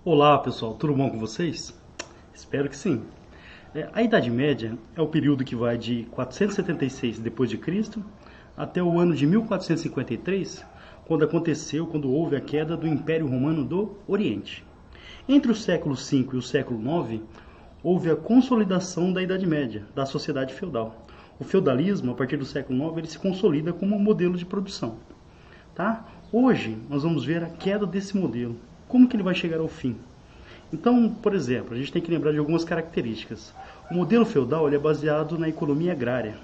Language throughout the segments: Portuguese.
Olá pessoal, tudo bom com vocês? Espero que sim. A Idade Média é o período que vai de 476 d.C. até o ano de 1453, quando houve a queda do Império Romano do Oriente. Entre o século V e o século IX, houve a consolidação da Idade Média, da sociedade feudal. O feudalismo, a partir do século IX, ele se consolida como um modelo de produção. Tá? Hoje, nós vamos ver a queda desse modelo. Como que ele vai chegar ao fim? Então, por exemplo, a gente tem que lembrar de algumas características. O modelo feudal ele é baseado na economia agrária.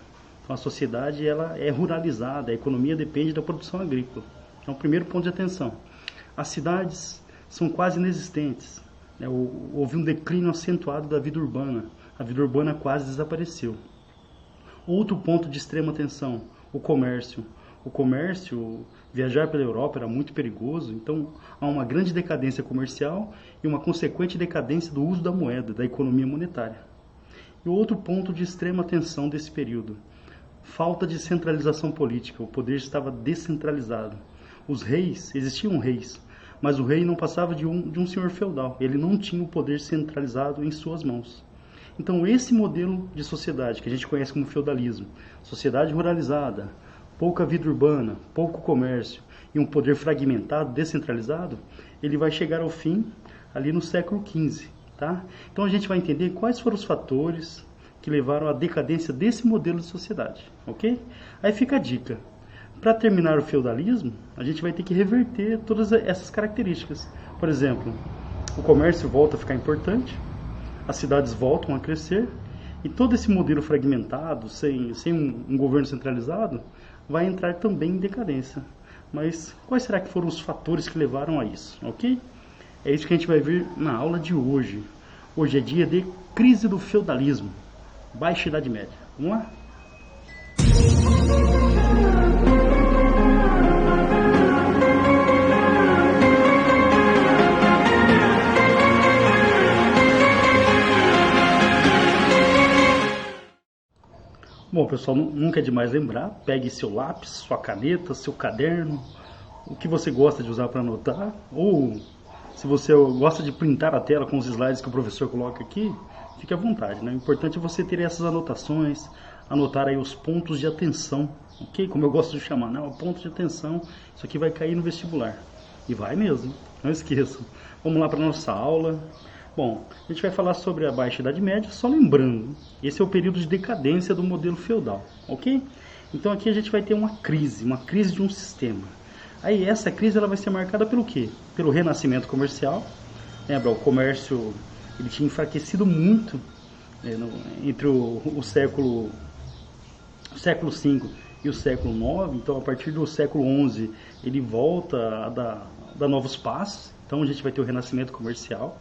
Então, a sociedade ela é ruralizada, a economia depende da produção agrícola. Então, o primeiro ponto de atenção. As cidades são quase inexistentes. Houve um declínio acentuado da vida urbana. A vida urbana quase desapareceu. Outro ponto de extrema atenção, o comércio. O comércio, viajar pela Europa era muito perigoso, então há uma grande decadência comercial e uma consequente decadência do uso da moeda, da economia monetária. E outro ponto de extrema atenção desse período, falta de centralização política, o poder estava descentralizado. Os reis, existiam reis, mas o rei não passava de um senhor feudal, ele não tinha o poder centralizado em suas mãos. Então esse modelo de sociedade, que a gente conhece como feudalismo, sociedade ruralizada, pouca vida urbana, pouco comércio e um poder fragmentado, descentralizado, ele vai chegar ao fim ali no século XV. Tá? Então a gente vai entender quais foram os fatores que levaram à decadência desse modelo de sociedade. Ok? Aí fica a dica. Para terminar o feudalismo, a gente vai ter que reverter todas essas características. Por exemplo, o comércio volta a ficar importante, as cidades voltam a crescer, e todo esse modelo fragmentado, sem um governo centralizado, vai entrar também em decadência. Mas quais será que foram os fatores que levaram a isso, ok? É isso que a gente vai ver na aula de hoje. Hoje é dia de crise do feudalismo, Baixa Idade Média. Vamos lá? Bom, pessoal, nunca é demais lembrar, pegue seu lápis, sua caneta, seu caderno, o que você gosta de usar para anotar, ou se você gosta de printar a tela com os slides que o professor coloca aqui, fique à vontade, né? O importante é você ter essas anotações, anotar aí os pontos de atenção, ok? Como eu gosto de chamar, né? O ponto de atenção, isso aqui vai cair no vestibular. E vai mesmo, não esqueçam. Vamos lá para a nossa aula. Bom, a gente vai falar sobre a Baixa Idade Média, só lembrando, esse é o período de decadência do modelo feudal, ok? Então aqui a gente vai ter uma crise de um sistema. Aí essa crise ela vai ser marcada pelo quê? Pelo renascimento comercial. Lembra, o comércio ele tinha enfraquecido muito entre o século V e o século IX. Então a partir do século XI ele volta a dar novos passos. Então a gente vai ter o renascimento comercial.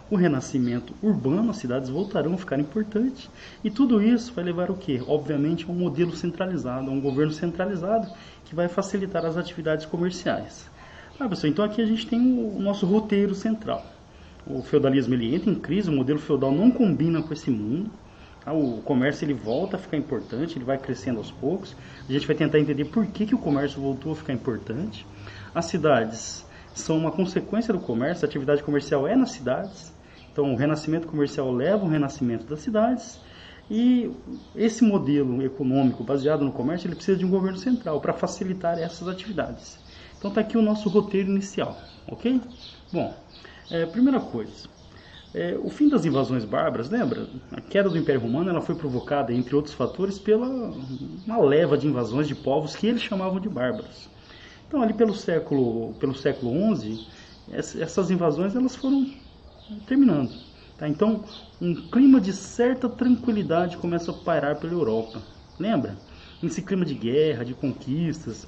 O renascimento urbano, as cidades voltarão a ficar importantes. E tudo isso vai levar o quê? Obviamente a um modelo centralizado, a um governo centralizado que vai facilitar as atividades comerciais. Pessoal, então aqui a gente tem o nosso roteiro central. O feudalismo ele entra em crise, o modelo feudal não combina com esse mundo. O comércio ele volta a ficar importante, ele vai crescendo aos poucos. A gente vai tentar entender por que o comércio voltou a ficar importante. As cidades são uma consequência do comércio, a atividade comercial é nas cidades. Então, o renascimento comercial leva ao renascimento das cidades e esse modelo econômico baseado no comércio, ele precisa de um governo central para facilitar essas atividades. Então, está aqui o nosso roteiro inicial, ok? Bom, primeira coisa, o fim das invasões bárbaras, lembra? A queda do Império Romano ela foi provocada, entre outros fatores, pela uma leva de invasões de povos que eles chamavam de bárbaros. Então, ali pelo século XI, essas invasões elas foram terminando. Tá? Então, um clima de certa tranquilidade começa a pairar pela Europa. Lembra? Esse clima de guerra, de conquistas,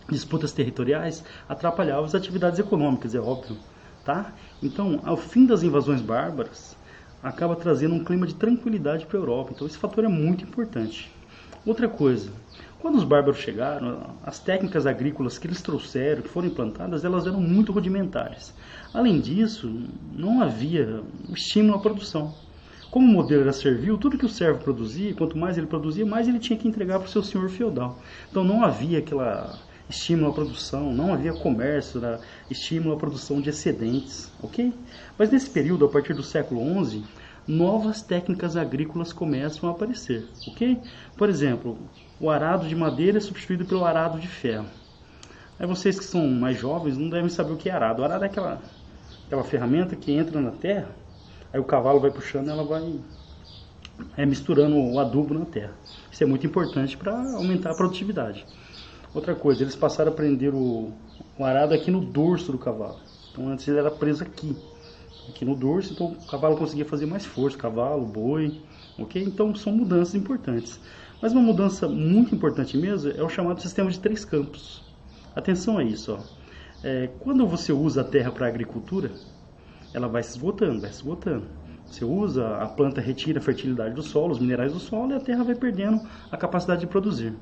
disputas territoriais, atrapalhava as atividades econômicas, é óbvio. Tá? Então, ao fim das invasões bárbaras, acaba trazendo um clima de tranquilidade para a Europa. Então, esse fator é muito importante. Outra coisa, quando os bárbaros chegaram, as técnicas agrícolas que eles trouxeram, que foram implantadas, elas eram muito rudimentares. Além disso, não havia estímulo à produção. Como o modelo era servil, tudo que o servo produzia, quanto mais ele produzia, mais ele tinha que entregar para o seu senhor feudal. Então não havia estímulo à produção, não havia comércio, era estímulo à produção de excedentes, ok? Mas nesse período, a partir do século XI, novas técnicas agrícolas começam a aparecer, ok? Por exemplo, o arado de madeira é substituído pelo arado de ferro. Aí vocês que são mais jovens não devem saber o que é arado. O arado é aquela ferramenta que entra na terra, aí o cavalo vai puxando e ela vai misturando o adubo na terra. Isso é muito importante para aumentar a produtividade. Outra coisa, eles passaram a prender o arado aqui no dorso do cavalo. Então antes ele era preso aqui no dorso, então o cavalo conseguia fazer mais força, cavalo, boi, ok? Então são mudanças importantes. Mas uma mudança muito importante mesmo é o chamado sistema de 3 campos. Atenção a isso, ó. Quando você usa a terra para a agricultura, ela vai se esgotando, Você usa, a planta retira a fertilidade do solo, os minerais do solo, e a terra vai perdendo a capacidade de produzir.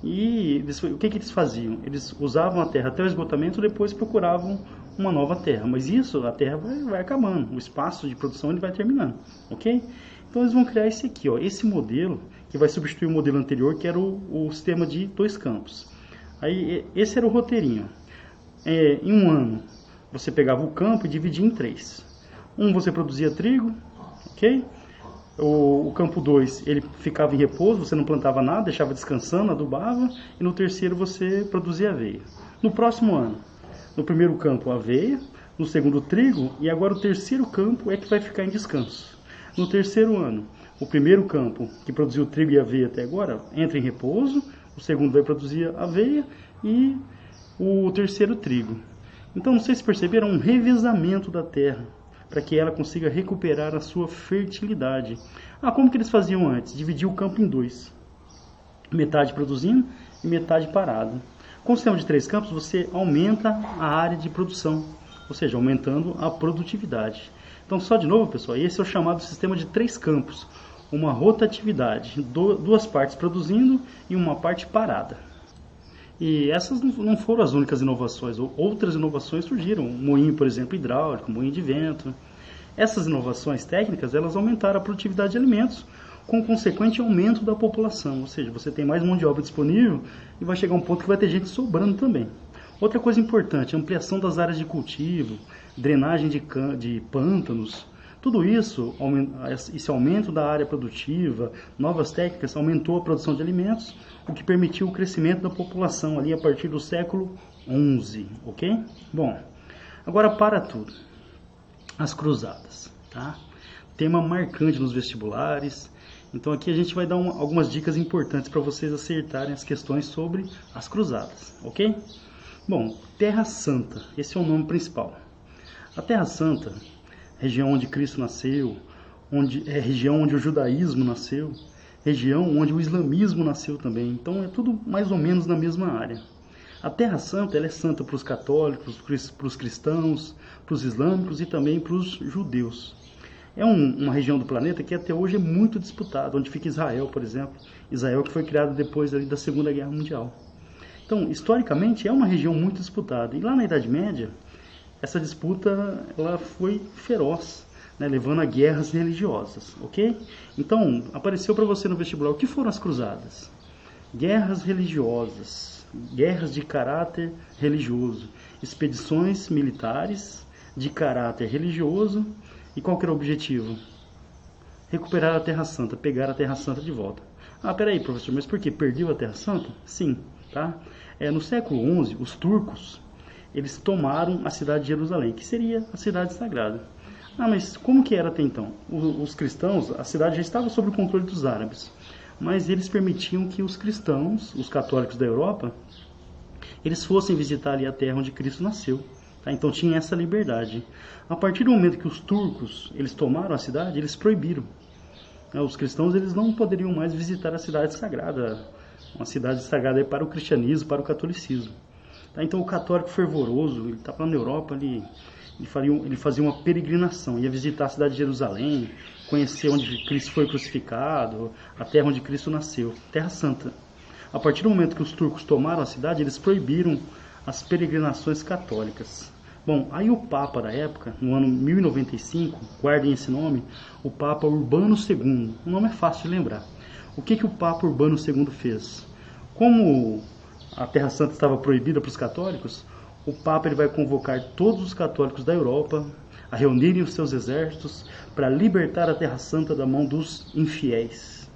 E o que eles faziam? Eles usavam a terra até o esgotamento, depois procuravam uma nova terra. Mas isso, a terra vai acabando, o espaço de produção ele vai terminando, ok? Então eles vão criar esse aqui, ó, esse modelo, que vai substituir o modelo anterior, que era o sistema de 2 campos. Aí esse era o roteirinho. Em um ano, você pegava o campo e dividia em 3. Você produzia trigo, ok? O campo 2, ele ficava em repouso, você não plantava nada, deixava descansando, adubava. E no terceiro você produzia aveia. No próximo ano, no primeiro campo, aveia. No segundo, trigo. E agora o terceiro campo é que vai ficar em descanso. No terceiro ano, o primeiro campo, que produziu trigo e aveia até agora, entra em repouso. O segundo vai produzir aveia e o terceiro trigo. Então, não sei se perceberam, um revezamento da terra, para que ela consiga recuperar a sua fertilidade. Como que eles faziam antes? Dividiam o campo em 2. Metade produzindo e metade parado. Com o sistema de 3 campos, você aumenta a área de produção, ou seja, aumentando a produtividade. Então, só de novo, pessoal, esse é o chamado sistema de 3 campos. Uma rotatividade, 2 partes produzindo e uma parte parada. E essas não foram as únicas inovações, outras inovações surgiram, um moinho, por exemplo, hidráulico, um moinho de vento. Essas inovações técnicas, elas aumentaram a produtividade de alimentos, com consequente aumento da população, ou seja, você tem mais mão de obra disponível e vai chegar um ponto que vai ter gente sobrando também. Outra coisa importante, ampliação das áreas de cultivo, drenagem de pântanos, tudo isso, esse aumento da área produtiva, novas técnicas, aumentou a produção de alimentos, o que permitiu o crescimento da população ali a partir do século XI, ok? Bom, agora para tudo, as cruzadas, tá? Tema marcante nos vestibulares, então aqui a gente vai dar algumas dicas importantes para vocês acertarem as questões sobre as cruzadas, ok? Bom, Terra Santa, esse é o nome principal. A Terra Santa, região onde Cristo nasceu, região onde o judaísmo nasceu, região onde o islamismo nasceu também. Então é tudo mais ou menos na mesma área. A Terra Santa, ela é santa para os católicos, para os cristãos, para os islâmicos e também para os judeus. É uma região do planeta que até hoje é muito disputada, onde fica Israel, por exemplo. Israel que foi criada depois da Segunda Guerra Mundial. Então, historicamente, é uma região muito disputada. E lá na Idade Média, essa disputa ela foi feroz, né, levando a guerras religiosas, ok? Então, apareceu para você no vestibular, o que foram as cruzadas? Guerras religiosas, guerras de caráter religioso, expedições militares de caráter religioso, e qual que era o objetivo? Recuperar a Terra Santa, pegar a Terra Santa de volta. Peraí, professor, mas por que? Perdeu a Terra Santa? Sim, tá? No século XI, os turcos, eles tomaram a cidade de Jerusalém, que seria a cidade sagrada. Mas como que era até então? Os cristãos, a cidade já estava sob o controle dos árabes, mas eles permitiam que os cristãos, os católicos da Europa, eles fossem visitar ali a terra onde Cristo nasceu. Tá? Então tinha essa liberdade. A partir do momento que os turcos eles tomaram a cidade, eles proibiram. Os cristãos eles não poderiam mais visitar a cidade sagrada. Uma cidade sagrada para o cristianismo, para o catolicismo. Tá? Então o católico fervoroso, ele estava na Europa, ele fazia uma peregrinação, ia visitar a cidade de Jerusalém, conhecer onde Cristo foi crucificado, a terra onde Cristo nasceu, Terra Santa. A partir do momento que os turcos tomaram a cidade, eles proibiram as peregrinações católicas. Bom, aí o Papa da época, no ano 1095, guardem esse nome, o Papa Urbano II, o nome é fácil de lembrar. O que o Papa Urbano II fez? Como a Terra Santa estava proibida para os católicos, o Papa ele vai convocar todos os católicos da Europa a reunirem os seus exércitos para libertar a Terra Santa da mão dos infiéis.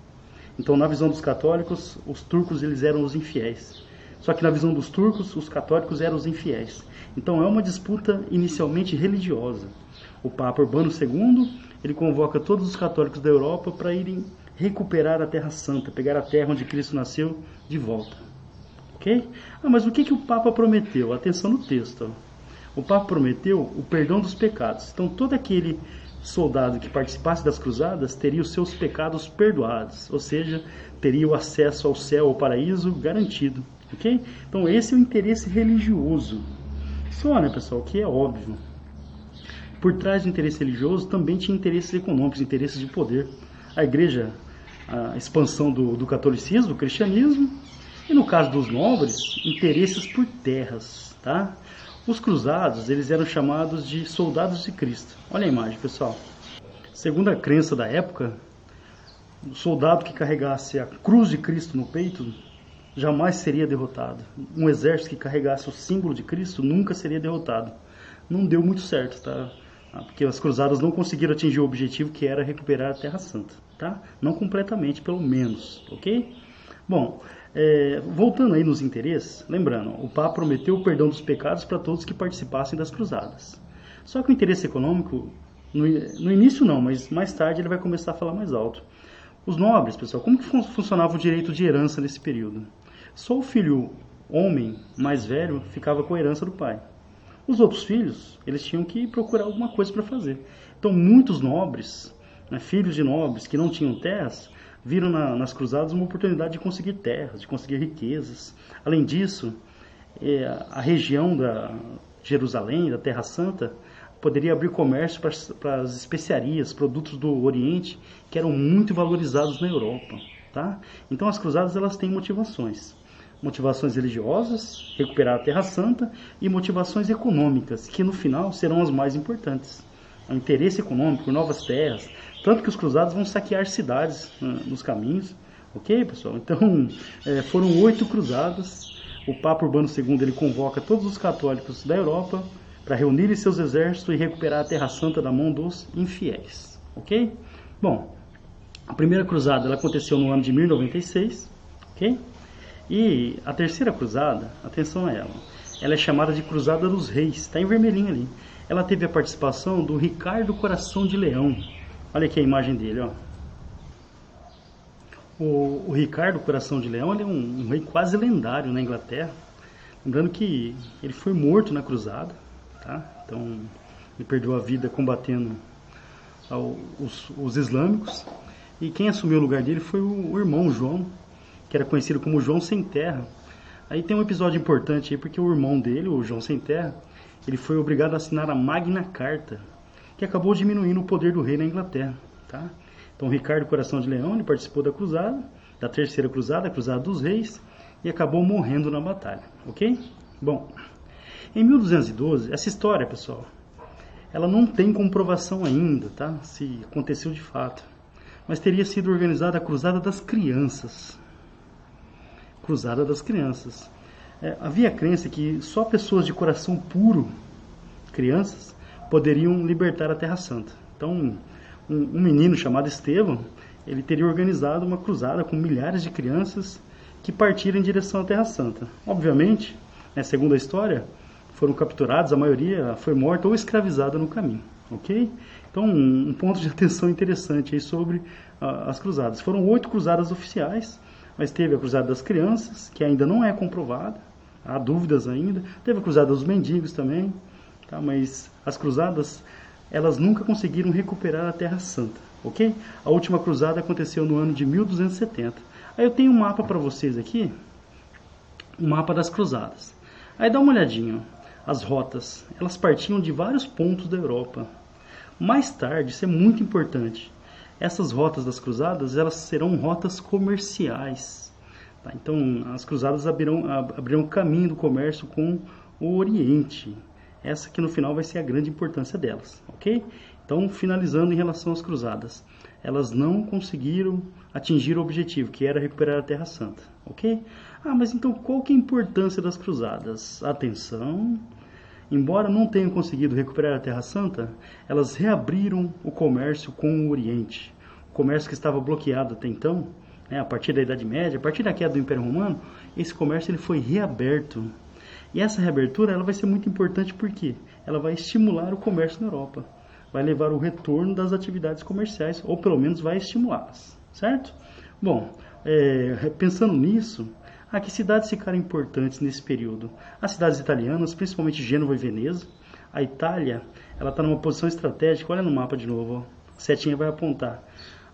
Então, na visão dos católicos, os turcos eles eram os infiéis. Só que na visão dos turcos, os católicos eram os infiéis. Então é uma disputa inicialmente religiosa. O Papa Urbano II, ele convoca todos os católicos da Europa para irem recuperar a Terra Santa, pegar a terra onde Cristo nasceu de volta. Ok? Mas o que o Papa prometeu? Atenção no texto. O Papa prometeu o perdão dos pecados. Então todo aquele soldado que participasse das cruzadas teria os seus pecados perdoados, ou seja, teria o acesso ao céu, ao paraíso garantido. Ok? Então esse é o interesse religioso. Só, né, pessoal, que é óbvio. Por trás do interesse religioso também tinha interesses econômicos, interesses de poder. A igreja, a expansão do catolicismo, do cristianismo, e no caso dos nobres, interesses por terras, tá? Os cruzados, eles eram chamados de soldados de Cristo. Olha a imagem, pessoal. Segundo a crença da época, o soldado que carregasse a cruz de Cristo no peito jamais seria derrotado. Um exército que carregasse o símbolo de Cristo nunca seria derrotado. Não deu muito certo, tá? Porque as cruzadas não conseguiram atingir o objetivo que era recuperar a Terra Santa, tá? Não completamente, pelo menos, ok? Bom, voltando aí nos interesses, lembrando, o Papa prometeu o perdão dos pecados para todos que participassem das cruzadas. Só que o interesse econômico, no início não, mas mais tarde ele vai começar a falar mais alto. Os nobres, pessoal, como que funcionava o direito de herança nesse período? Só o filho homem mais velho ficava com a herança do pai. Os outros filhos, eles tinham que procurar alguma coisa para fazer. Então, muitos nobres, né, filhos de nobres que não tinham terras, viram nas cruzadas uma oportunidade de conseguir terras, de conseguir riquezas. Além disso, a região da Jerusalém, da Terra Santa, poderia abrir comércio para as especiarias, produtos do Oriente, que eram muito valorizados na Europa. Tá? Então, as cruzadas elas têm motivações. Motivações religiosas, recuperar a Terra Santa, e motivações econômicas, que no final serão as mais importantes. O interesse econômico, novas terras, tanto que os cruzados vão saquear cidades nos caminhos. Ok, pessoal? Então, foram 8 cruzadas. O Papa Urbano II ele convoca todos os católicos da Europa para reunirem seus exércitos e recuperar a Terra Santa da mão dos infiéis. Ok? Bom, a primeira cruzada ela aconteceu no ano de 1096. Ok? E a terceira cruzada, atenção a ela, ela é chamada de Cruzada dos Reis, está em vermelhinho ali. Ela teve a participação do Ricardo Coração de Leão. Olha aqui a imagem dele, ó. O Ricardo Coração de Leão ele é um rei quase lendário na Inglaterra. Lembrando que ele foi morto na cruzada, tá? Então ele perdeu a vida combatendo os islâmicos. E quem assumiu o lugar dele foi o irmão João, que era conhecido como João Sem Terra. Aí tem um episódio importante aí, porque o irmão dele, o João Sem Terra, ele foi obrigado a assinar a Magna Carta, que acabou diminuindo o poder do rei na Inglaterra. Tá? Então Ricardo Coração de Leão ele participou da cruzada, da terceira cruzada, a Cruzada dos Reis, e acabou morrendo na batalha. Ok? Bom, em 1212, essa história, pessoal, ela não tem comprovação ainda, tá? Se aconteceu de fato. Mas teria sido organizada a Cruzada das Crianças. Cruzada das Crianças. Havia a crença que só pessoas de coração puro, crianças, poderiam libertar a Terra Santa. Então, um menino chamado Estevão, ele teria organizado uma cruzada com milhares de crianças que partiram em direção à Terra Santa. Obviamente, segundo a história, foram capturados, a maioria foi morta ou escravizada no caminho. Ok? Então, um ponto de atenção interessante aí sobre as cruzadas. Foram 8 cruzadas oficiais, mas teve a Cruzada das Crianças, que ainda não é comprovada, há dúvidas ainda. Teve a Cruzada dos Mendigos também, tá? Mas as cruzadas, elas nunca conseguiram recuperar a Terra Santa, ok? A última cruzada aconteceu no ano de 1270. Aí eu tenho um mapa para vocês aqui, um mapa das cruzadas. Aí dá uma olhadinha, ó. As rotas, elas partiam de vários pontos da Europa. Mais tarde, isso é muito importante, essas rotas das cruzadas, elas serão rotas comerciais. Tá? Então, as cruzadas abrirão caminho do comércio com o Oriente. Essa que no final vai ser a grande importância delas, ok? Então, finalizando em relação às cruzadas, elas não conseguiram atingir o objetivo, que era recuperar a Terra Santa, ok? Mas então qual que é a importância das cruzadas? Atenção, embora não tenham conseguido recuperar a Terra Santa, elas reabriram o comércio com o Oriente. O comércio que estava bloqueado até então, a partir da Idade Média, a partir da queda do Império Romano, esse comércio ele foi reaberto. E essa reabertura ela vai ser muito importante porque ela vai estimular o comércio na Europa. Vai levar o retorno das atividades comerciais, ou pelo menos vai estimulá-las, certo? Bom, pensando nisso, que cidades ficaram importantes nesse período? As cidades italianas, principalmente Gênova e Veneza. A Itália, ela está numa posição estratégica, olha no mapa de novo, ó. A setinha vai apontar.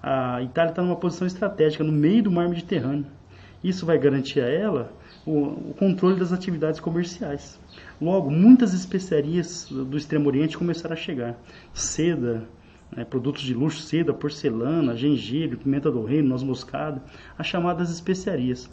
A Itália está numa posição estratégica no meio do mar Mediterrâneo. Isso vai garantir a ela o controle das atividades comerciais. Logo, muitas especiarias do Extremo Oriente começaram a chegar. Seda, produtos de luxo, seda, porcelana, gengibre, pimenta do reino, noz moscada, as chamadas especiarias.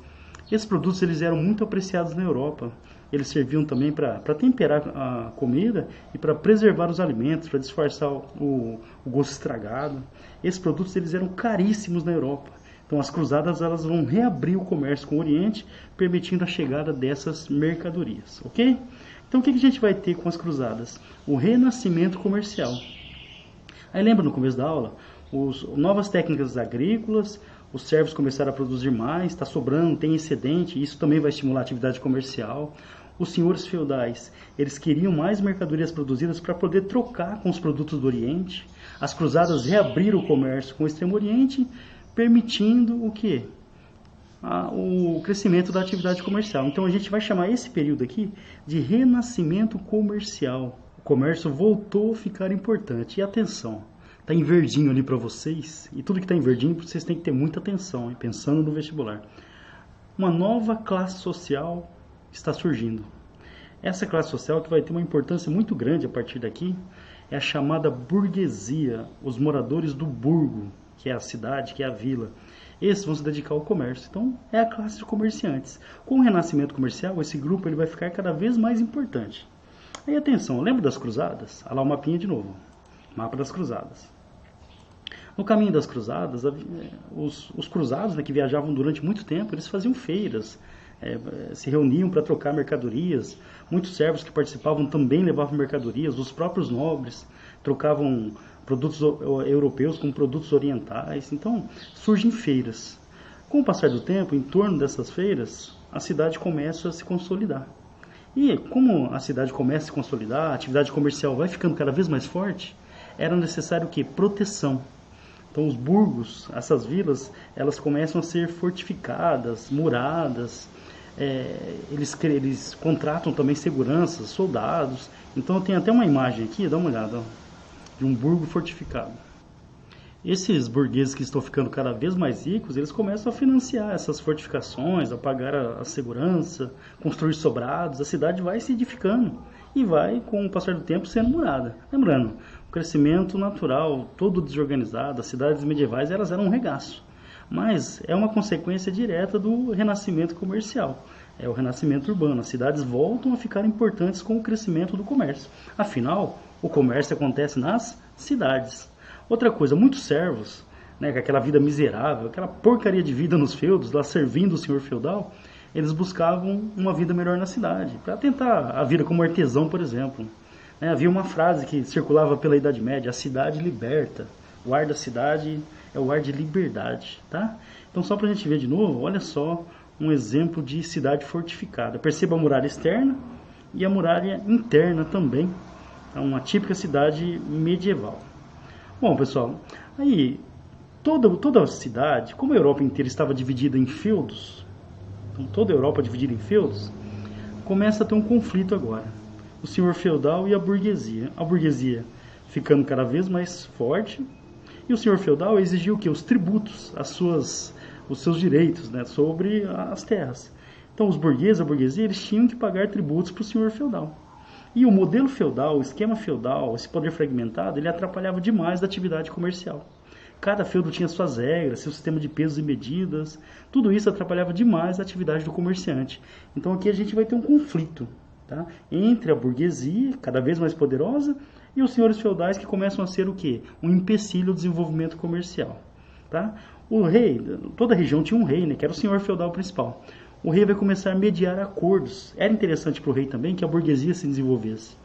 Esses produtos eles eram muito apreciados na Europa. Eles serviam também para temperar a comida e para preservar os alimentos, para disfarçar o gosto estragado. Esses produtos eles eram caríssimos na Europa. Então as cruzadas elas vão reabrir o comércio com o Oriente, permitindo a chegada dessas mercadorias, ok? Então o que a gente vai ter com as cruzadas? O renascimento comercial. Aí lembra no começo da aula? Novas técnicas agrícolas, os servos começaram a produzir mais, está sobrando, tem excedente, isso também vai estimular a atividade comercial. Os senhores feudais, eles queriam mais mercadorias produzidas para poder trocar com os produtos do Oriente. As cruzadas reabriram o comércio com o Extremo Oriente, permitindo o quê? O crescimento da atividade comercial. Então a gente vai chamar esse período aqui de renascimento comercial. O comércio voltou a ficar importante. E atenção, está em verdinho ali para vocês, e tudo que está em verdinho vocês têm que ter muita atenção, hein, pensando no vestibular. Uma nova classe social está surgindo. Essa classe social que vai ter uma importância muito grande a partir daqui é a chamada burguesia, os moradores do burgo, que é a cidade, que é a vila. Esses vão se dedicar ao comércio. Então, é a classe de comerciantes. Com o renascimento comercial, esse grupo ele vai ficar cada vez mais importante. Aí, atenção, lembra das cruzadas? Olha lá o mapinha de novo. Mapa das cruzadas. No caminho das cruzadas, os cruzados, que viajavam durante muito tempo, eles faziam feiras, se reuniam para trocar mercadorias. Muitos servos que participavam também levavam mercadorias. Os próprios nobres trocavam produtos europeus com produtos orientais. Então, surgem feiras. Com o passar do tempo, em torno dessas feiras, a cidade começa a se consolidar. E como a cidade começa a se consolidar, a atividade comercial vai ficando cada vez mais forte, era necessário o quê? Proteção. Então, os burgos, essas vilas, elas começam a ser fortificadas, muradas. Eles contratam também seguranças, soldados. Então, tem até uma imagem aqui, dá uma olhada, ó, de um burgo fortificado. Esses burgueses que estão ficando cada vez mais ricos, eles começam a financiar essas fortificações, a pagar a segurança, construir sobrados. A cidade vai se edificando e vai, com o passar do tempo, sendo murada. Lembrando, o crescimento natural, todo desorganizado, as cidades medievais elas eram um regaço. Mas é uma consequência direta do renascimento comercial. É o renascimento urbano. As cidades voltam a ficar importantes com o crescimento do comércio. Afinal, o comércio acontece nas cidades. Outra coisa, muitos servos, com aquela vida miserável, aquela porcaria de vida nos feudos, lá servindo o senhor feudal, eles buscavam uma vida melhor na cidade, para tentar a vida como artesão, por exemplo. Havia uma frase que circulava pela Idade Média: a cidade liberta. O ar da cidade é o ar de liberdade, tá? Então, só para a gente ver de novo, olha só um exemplo de cidade fortificada. Perceba a muralha externa e a muralha interna também. É uma típica cidade medieval. Bom, pessoal, aí toda a cidade, como a Europa inteira estava dividida em feudos, então toda a Europa dividida em feudos, começa a ter um conflito agora. O senhor feudal e a burguesia. A burguesia ficando cada vez mais forte, e o senhor feudal exigiu o quê? Os tributos, os seus direitos, sobre as terras. Então os burgueses, a burguesia, eles tinham que pagar tributos para o senhor feudal. E o modelo feudal, o esquema feudal, esse poder fragmentado, ele atrapalhava demais a atividade comercial. Cada feudo tinha suas regras, seu sistema de pesos e medidas. Tudo isso atrapalhava demais a atividade do comerciante. Então aqui a gente vai ter um conflito, tá? Entre a burguesia, cada vez mais poderosa, e os senhores feudais que começam a ser o quê? Um empecilho ao desenvolvimento comercial. Tá? O rei, toda região tinha um rei, né, que era o senhor feudal principal. O rei vai começar a mediar acordos. Era interessante para o rei também que a burguesia se desenvolvesse.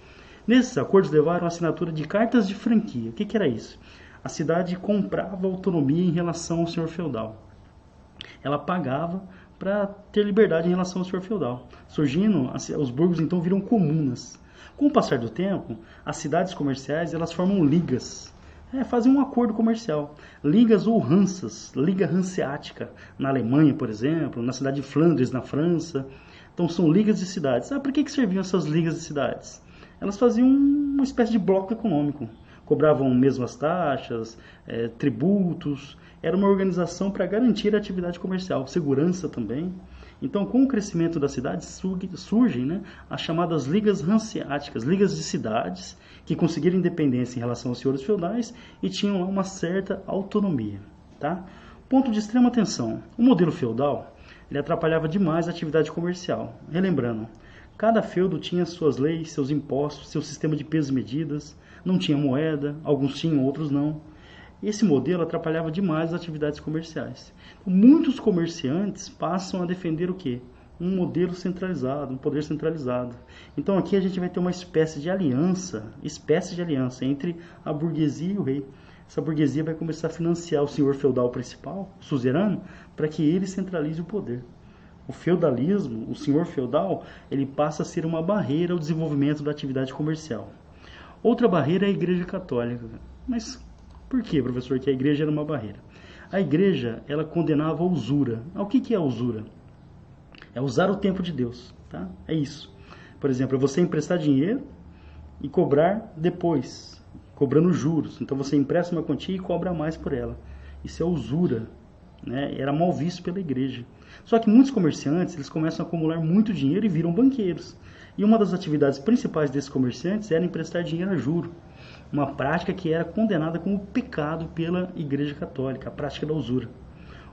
Nesses acordos levaram a assinatura de cartas de franquia. O que era isso? A cidade comprava autonomia em relação ao senhor feudal. Ela pagava para ter liberdade em relação ao senhor feudal. Surgindo, os burgos então viram comunas. Com o passar do tempo, as cidades comerciais elas formam ligas. Fazem um acordo comercial. Ligas ou Hansas, Liga Hanseática, na Alemanha, por exemplo, na cidade de Flandres, na França. Então são ligas de cidades. Para que serviam essas ligas de cidades? Elas faziam uma espécie de bloco econômico. Cobravam mesmas taxas, tributos. Era uma organização para garantir a atividade comercial, segurança também. Então, com o crescimento das cidades, surgem, né, as chamadas ligas hanseáticas, ligas de cidades, que conseguiram independência em relação aos senhores feudais e tinham lá uma certa autonomia. Tá? Ponto de extrema atenção. O modelo feudal ele atrapalhava demais a atividade comercial. Relembrando, cada feudo tinha suas leis, seus impostos, seu sistema de pesos e medidas, não tinha moeda, alguns tinham, outros não. Esse modelo atrapalhava demais as atividades comerciais. Muitos comerciantes passam a defender o quê? Um modelo centralizado, um poder centralizado. Então aqui a gente vai ter uma espécie de aliança entre a burguesia e o rei. Essa burguesia vai começar a financiar o senhor feudal principal, o suzerano, para que ele centralize o poder. O feudalismo, o senhor feudal, ele passa a ser uma barreira ao desenvolvimento da atividade comercial. Outra barreira é a Igreja Católica. Mas por que, professor, que a igreja era uma barreira? A igreja, ela condenava a usura. O que é a usura? É usar o tempo de Deus, tá? É isso. Por exemplo, é você emprestar dinheiro e cobrar depois, cobrando juros. Então você empresta uma quantia e cobra mais por ela. Isso é usura, né? Era mal visto pela igreja. Só que muitos comerciantes, eles começam a acumular muito dinheiro e viram banqueiros. E uma das atividades principais desses comerciantes era emprestar dinheiro a juro. Uma prática que era condenada como pecado pela Igreja Católica, a prática da usura.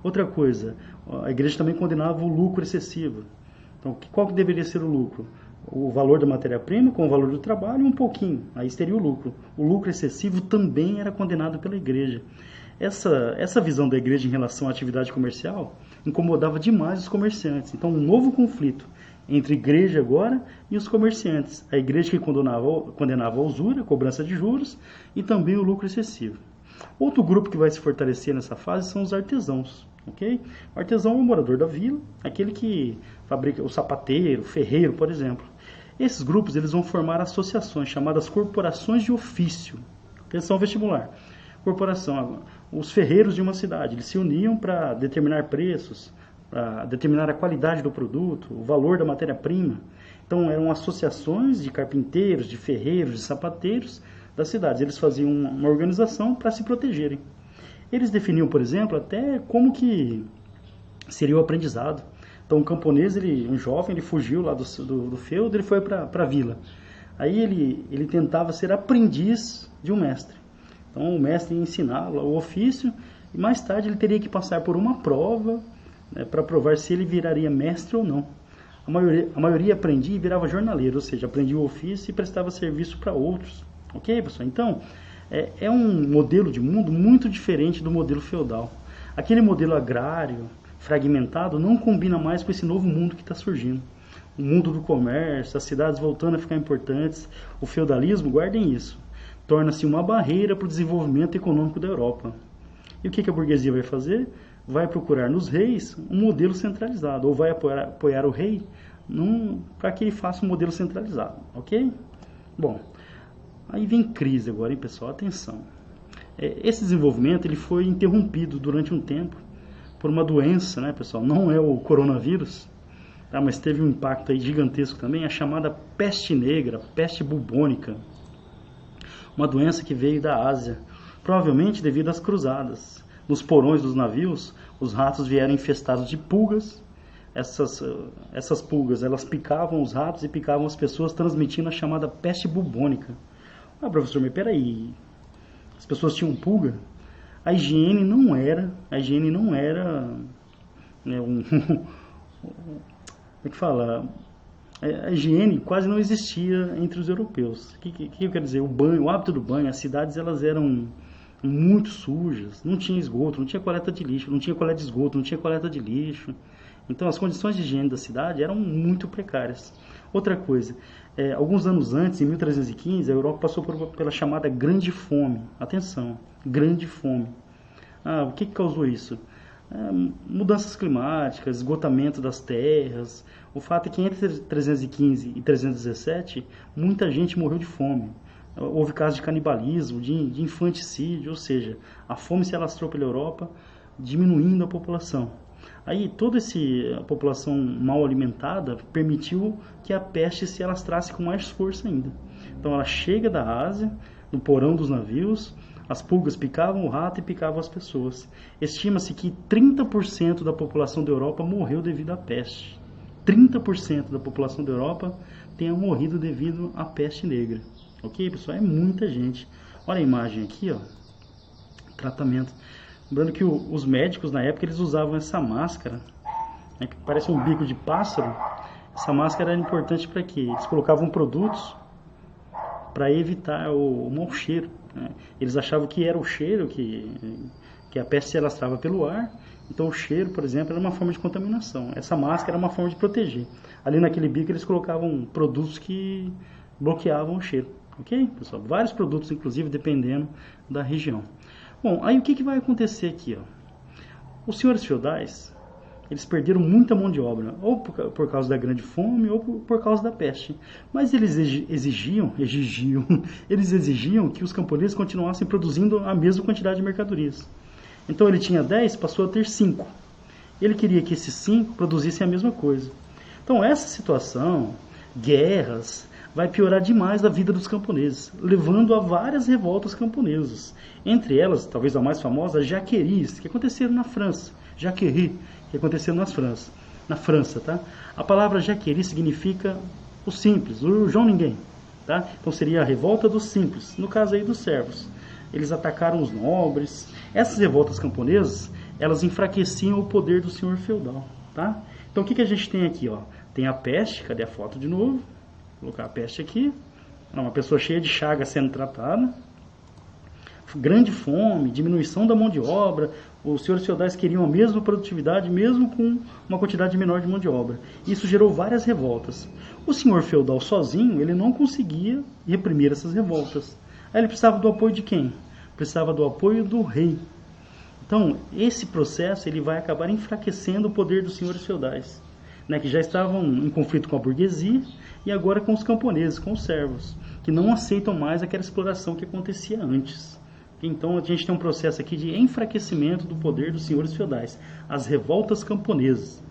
Outra coisa, a Igreja também condenava o lucro excessivo. Então, qual que deveria ser o lucro? O valor da matéria-prima com o valor do trabalho um pouquinho, aí seria o lucro. O lucro excessivo também era condenado pela Igreja. Essa visão da Igreja em relação à atividade comercial incomodava demais os comerciantes. Então, um novo conflito entre a igreja agora e os comerciantes. A igreja que condenava a usura, a cobrança de juros e também o lucro excessivo. Outro grupo que vai se fortalecer nessa fase são os artesãos. Okay? O artesão é o morador da vila, aquele que fabrica o sapateiro, o ferreiro, por exemplo. Esses grupos eles vão formar associações chamadas corporações de ofício. Atenção vestibular. Corporação, os ferreiros de uma cidade, eles se uniam para determinar preços, para determinar a qualidade do produto, o valor da matéria-prima. Então eram associações de carpinteiros, de ferreiros, de sapateiros das cidades. Eles faziam uma organização para se protegerem. Eles definiam, por exemplo, até como que seria o aprendizado. Então um camponês, um jovem, ele fugiu lá do feudo, ele foi para a vila. Aí ele tentava ser aprendiz de um mestre. Então o mestre ia ensiná-lo o ofício e mais tarde ele teria que passar por uma prova, né, para provar se ele viraria mestre ou não. A maioria aprendia e virava jornaleiro, ou seja, aprendia o ofício e prestava serviço para outros. Ok, pessoal? Então, é um modelo de mundo muito diferente do modelo feudal. Aquele modelo agrário, fragmentado, não combina mais com esse novo mundo que está surgindo. O mundo do comércio, as cidades voltando a ficar importantes, o feudalismo, guardem isso, torna-se uma barreira para o desenvolvimento econômico da Europa. E o que a burguesia vai fazer? Vai procurar nos reis um modelo centralizado, ou vai apoiar o rei para que ele faça um modelo centralizado, ok? Bom, aí vem crise agora, hein, pessoal? Atenção. Esse desenvolvimento ele foi interrompido durante um tempo por uma doença, né, pessoal? Não é o coronavírus, tá? Mas teve um impacto aí gigantesco também, a chamada peste negra, peste bubônica. Uma doença que veio da Ásia, provavelmente devido às cruzadas. Nos porões dos navios, os ratos vieram infestados de pulgas. Essas pulgas, elas picavam os ratos e picavam as pessoas, transmitindo a chamada peste bubônica. Ah, professor, mas peraí, as pessoas tinham pulga? A higiene não era, né, como é que fala? A higiene quase não existia entre os europeus. O que eu quero dizer? O hábito do banho, as cidades elas eram muito sujas, não tinha esgoto, não tinha coleta de lixo, não tinha coleta de esgoto, não tinha coleta de lixo. Então as condições de higiene da cidade eram muito precárias. Outra coisa, alguns anos antes, em 1315, a Europa passou pela chamada Grande Fome. Atenção, Grande Fome. O que causou isso? Mudanças climáticas, esgotamento das terras. O fato é que entre 315 e 317, muita gente morreu de fome. Houve casos de canibalismo, de infanticídio, ou seja, a fome se alastrou pela Europa, diminuindo a população. Aí toda a população mal alimentada permitiu que a peste se alastrasse com mais força ainda. Então ela chega da Ásia, no porão dos navios, as pulgas picavam o rato e picavam as pessoas. Estima-se que 30% da população da Europa morreu devido à peste. 30% da população da Europa tenha morrido devido à peste negra. Ok, pessoal? É muita gente. Olha a imagem aqui, ó. Tratamento. Lembrando que os médicos na época eles usavam essa máscara, né, que parece um bico de pássaro. Essa máscara era importante para quê? Eles colocavam produtos para evitar o mau cheiro, né? Eles achavam que era o cheiro que a peste se alastrava pelo ar. Então o cheiro, por exemplo, era uma forma de contaminação. Essa máscara era uma forma de proteger. Ali naquele bico eles colocavam produtos que bloqueavam o cheiro. Ok, pessoal? Vários produtos, inclusive, dependendo da região. Bom, aí o que vai acontecer aqui? Ó? Os senhores feudais, eles perderam muita mão de obra, ou por causa da grande fome, ou por causa da peste. Mas eles exigiam que os camponeses continuassem produzindo a mesma quantidade de mercadorias. Então ele tinha 10, passou a ter 5. Ele queria que esses 5 produzissem a mesma coisa. Então essa situação, guerras, vai piorar demais a vida dos camponeses, levando a várias revoltas camponesas. Entre elas, talvez a mais famosa, Jaqueries, que aconteceram na França. Jaqueries, que aconteceram na França, tá? A palavra Jaqueries significa o simples, o João Ninguém, tá? Então seria a revolta dos simples, no caso aí dos servos. Eles atacaram os nobres. Essas revoltas camponesas, elas enfraqueciam o poder do senhor feudal, tá? Então o que a gente tem aqui, ó? Tem a peste, cadê a foto de novo? Vou colocar a peste aqui. Uma pessoa cheia de chaga sendo tratada. Grande fome, diminuição da mão de obra. Os senhores feudais queriam a mesma produtividade, mesmo com uma quantidade menor de mão de obra. Isso gerou várias revoltas. O senhor feudal sozinho, ele não conseguia reprimir essas revoltas. Aí ele precisava do apoio de quem? Precisava do apoio do rei. Então, esse processo ele vai acabar enfraquecendo o poder dos senhores feudais, né, que já estavam em conflito com a burguesia e agora com os camponeses, com os servos, que não aceitam mais aquela exploração que acontecia antes. Então a gente tem um processo aqui de enfraquecimento do poder dos senhores feudais, as revoltas camponesas.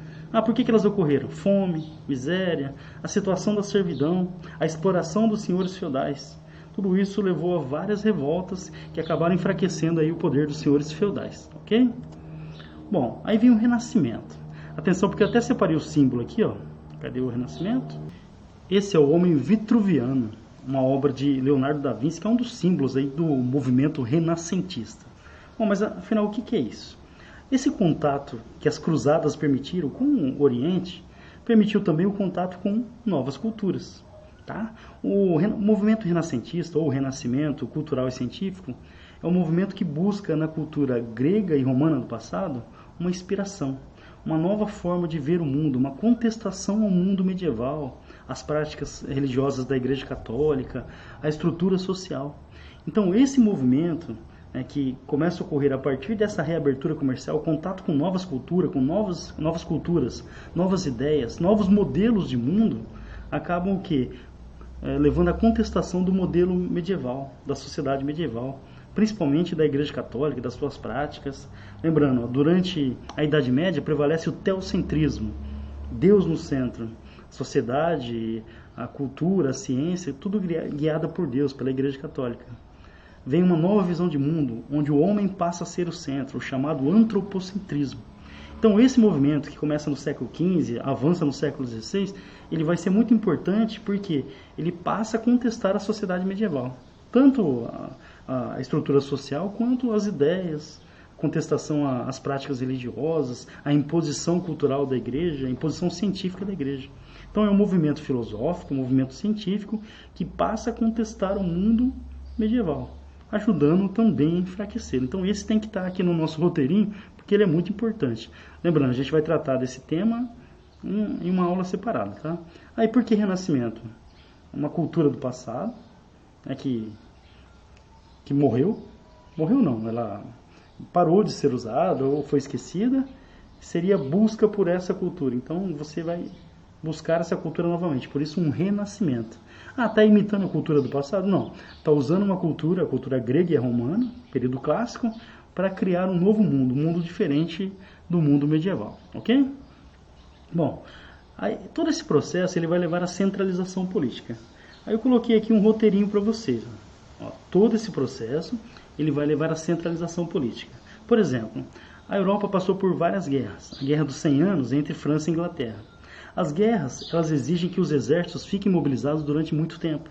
Por que elas ocorreram? Fome, miséria, a situação da servidão, a exploração dos senhores feudais. Tudo isso levou a várias revoltas que acabaram enfraquecendo aí o poder dos senhores feudais, ok? Bom, aí vem o Renascimento. Atenção, porque eu até separei o símbolo aqui, ó. Cadê o Renascimento? Esse é o Homem Vitruviano, uma obra de Leonardo da Vinci, que é um dos símbolos aí do movimento renascentista. Bom, mas afinal, o que é isso? Esse contato que as cruzadas permitiram com o Oriente, permitiu também o contato com novas culturas. Tá? O movimento renascentista, ou o renascimento cultural e científico, é um movimento que busca na cultura grega e romana do passado uma inspiração, uma nova forma de ver o mundo, uma contestação ao mundo medieval, às práticas religiosas da Igreja Católica, à estrutura social. Então esse movimento, que começa a ocorrer a partir dessa reabertura comercial, contato com novas culturas, novas ideias, novos modelos de mundo, acabam o quê? Levando à contestação do modelo medieval, da sociedade medieval, principalmente da Igreja Católica, das suas práticas. Lembrando, durante a Idade Média prevalece o teocentrismo, Deus no centro, a sociedade, a cultura, a ciência, tudo guiada por Deus, pela Igreja Católica. Vem uma nova visão de mundo, onde o homem passa a ser o centro, o chamado antropocentrismo. Então esse movimento que começa no século XV, avança no século XVI, ele vai ser muito importante porque ele passa a contestar a sociedade medieval. Tanto a estrutura social quanto as ideias, contestação às práticas religiosas, a imposição cultural da igreja, a imposição científica da igreja. Então é um movimento filosófico, um movimento científico que passa a contestar o mundo medieval. ajudando também a enfraquecer. Então esse tem que estar aqui no nosso roteirinho, porque ele é muito importante. Lembrando, a gente vai tratar desse tema em uma aula separada, tá? Aí por que Renascimento? Uma cultura do passado, né, que morreu não, ela parou de ser usada ou foi esquecida, seria busca por essa cultura. Então você vai buscar essa cultura novamente, por isso um renascimento. Está imitando a cultura do passado? Não, está usando uma cultura, a cultura grega e a romana, período clássico, para criar um novo mundo, um mundo diferente do mundo medieval, ok? Bom, aí, todo esse processo ele vai levar à centralização política. Aí eu coloquei aqui um roteirinho para vocês. Ó, todo esse processo ele vai levar à centralização política. Por exemplo, a Europa passou por várias guerras. A Guerra dos 100 Anos entre França e Inglaterra. As guerras, elas exigem que os exércitos fiquem mobilizados durante muito tempo.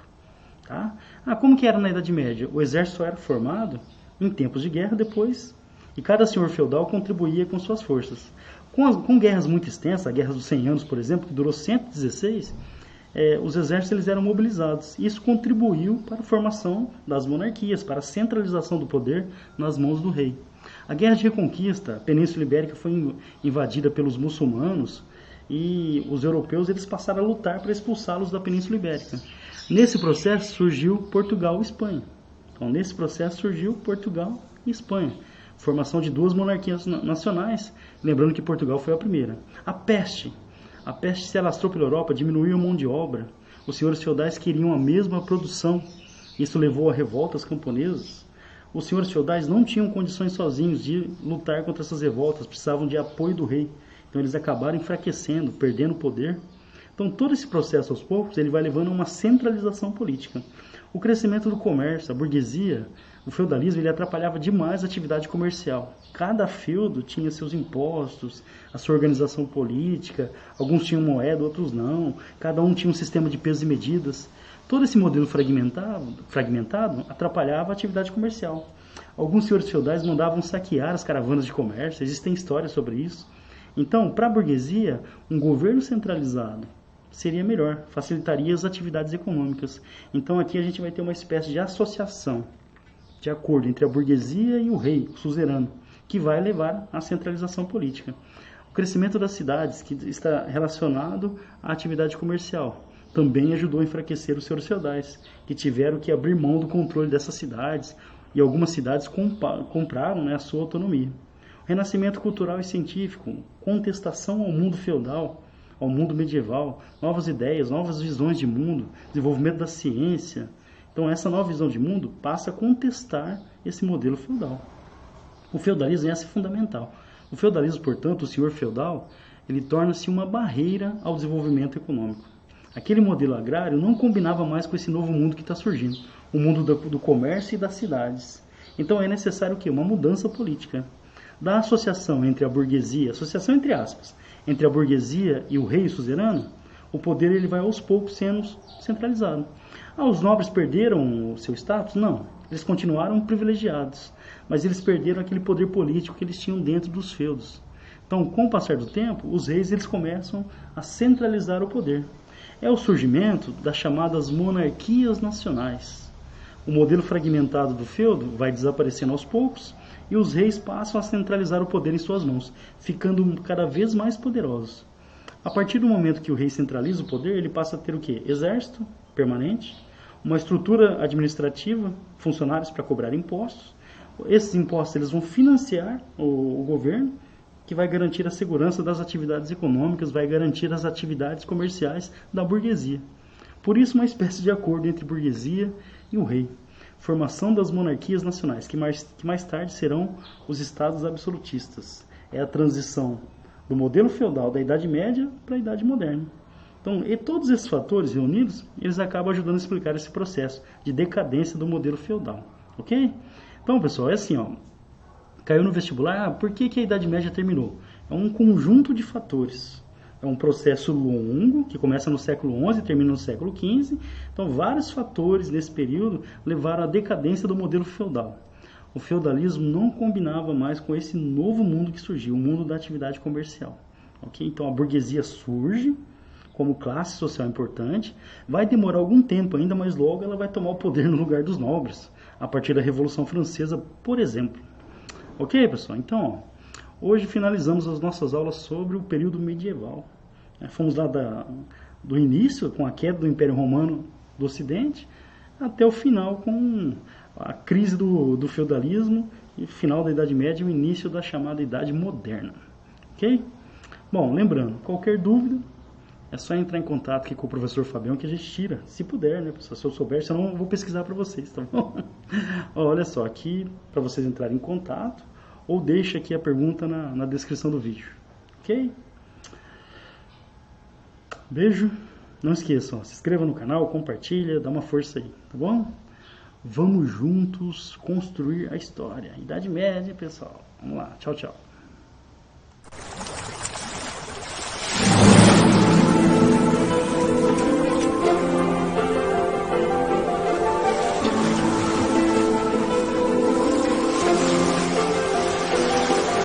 Tá? Como que era na Idade Média? O exército era formado em tempos de guerra depois, e cada senhor feudal contribuía com suas forças. Com guerras muito extensas, a Guerra dos 100 Anos, por exemplo, que durou 116, os exércitos eles eram mobilizados. Isso contribuiu para a formação das monarquias, para a centralização do poder nas mãos do rei. A Guerra de Reconquista, a Península Ibérica foi invadida pelos muçulmanos, e os europeus eles passaram a lutar para expulsá-los da Península Ibérica. Nesse processo surgiu Portugal e Espanha. Então, nesse processo surgiu Portugal e Espanha. Formação de duas monarquias nacionais, lembrando que Portugal foi a primeira. A peste se alastrou pela Europa, diminuiu a mão de obra. Os senhores feudais queriam a mesma produção. Isso levou a revoltas camponesas. Os senhores feudais não tinham condições sozinhos de lutar contra essas revoltas, precisavam de apoio do rei. Então eles acabaram enfraquecendo, perdendo poder. Então todo esse processo aos poucos ele vai levando a uma centralização política. O crescimento do comércio, a burguesia, o feudalismo ele atrapalhava demais a atividade comercial. Cada feudo tinha seus impostos, a sua organização política, alguns tinham moeda, outros não. Cada um tinha um sistema de pesos e medidas. Todo esse modelo fragmentado atrapalhava a atividade comercial. Alguns senhores feudais mandavam saquear as caravanas de comércio, existem histórias sobre isso. Então, para a burguesia, um governo centralizado seria melhor, facilitaria as atividades econômicas. Então aqui a gente vai ter uma espécie de associação, de acordo entre a burguesia e o rei, o suzerano, que vai levar à centralização política. O crescimento das cidades, que está relacionado à atividade comercial, também ajudou a enfraquecer os senhores feudais, que tiveram que abrir mão do controle dessas cidades, e algumas cidades compraram, a sua autonomia. O renascimento cultural e científico, contestação ao mundo feudal, ao mundo medieval, novas ideias, novas visões de mundo, desenvolvimento da ciência. Então essa nova visão de mundo passa a contestar esse modelo feudal. O feudalismo é fundamental. O feudalismo, portanto, o senhor feudal, ele torna-se uma barreira ao desenvolvimento econômico. Aquele modelo agrário não combinava mais com esse novo mundo que está surgindo, o mundo do comércio e das cidades. Então é necessário o quê? Uma mudança política. Da associação entre a burguesia, associação entre aspas, entre a burguesia e o rei suzerano, o poder ele vai aos poucos sendo centralizado. Os nobres perderam o seu status? Não, eles continuaram privilegiados, mas eles perderam aquele poder político que eles tinham dentro dos feudos. Então, com o passar do tempo, os reis eles começam a centralizar o poder. É o surgimento das chamadas monarquias nacionais. O modelo fragmentado do feudo vai desaparecendo aos poucos, e os reis passam a centralizar o poder em suas mãos, ficando cada vez mais poderosos. A partir do momento que o rei centraliza o poder, ele passa a ter o quê? Exército permanente, uma estrutura administrativa, funcionários para cobrar impostos. Esses impostos eles vão financiar o governo, que vai garantir a segurança das atividades econômicas, vai garantir as atividades comerciais da burguesia. Por isso, uma espécie de acordo entre burguesia e o rei. Formação das monarquias nacionais, que mais tarde serão os estados absolutistas. É a transição do modelo feudal da Idade Média para a Idade Moderna. Então, e todos esses fatores reunidos, eles acabam ajudando a explicar esse processo de decadência do modelo feudal. Ok? Então, pessoal, é assim, caiu no vestibular, por que a Idade Média terminou? É um conjunto de fatores. É um processo longo, que começa no século XI e termina no século XV. Então, vários fatores nesse período levaram à decadência do modelo feudal. O feudalismo não combinava mais com esse novo mundo que surgiu, o mundo da atividade comercial. Okay? Então, a burguesia surge como classe social importante. Vai demorar algum tempo ainda, mas logo ela vai tomar o poder no lugar dos nobres. a partir da Revolução Francesa, por exemplo. Ok, pessoal? Então, ó, hoje finalizamos as nossas aulas sobre o período medieval. Fomos lá do início, com a queda do Império Romano do Ocidente, até o final, com a crise do feudalismo, e final da Idade Média e o início da chamada Idade Moderna. Ok? Bom, lembrando, qualquer dúvida, é só entrar em contato aqui com o professor Fabião que a gente tira, se puder, né? Se eu souber, senão eu vou pesquisar para vocês, tá bom? Olha só, aqui para vocês entrarem em contato, ou deixa aqui a pergunta na descrição do vídeo, ok? Beijo, não esqueçam, se inscreva no canal, compartilha, dá uma força aí, tá bom? Vamos juntos construir a história. Idade Média, pessoal. Vamos lá, tchau, tchau.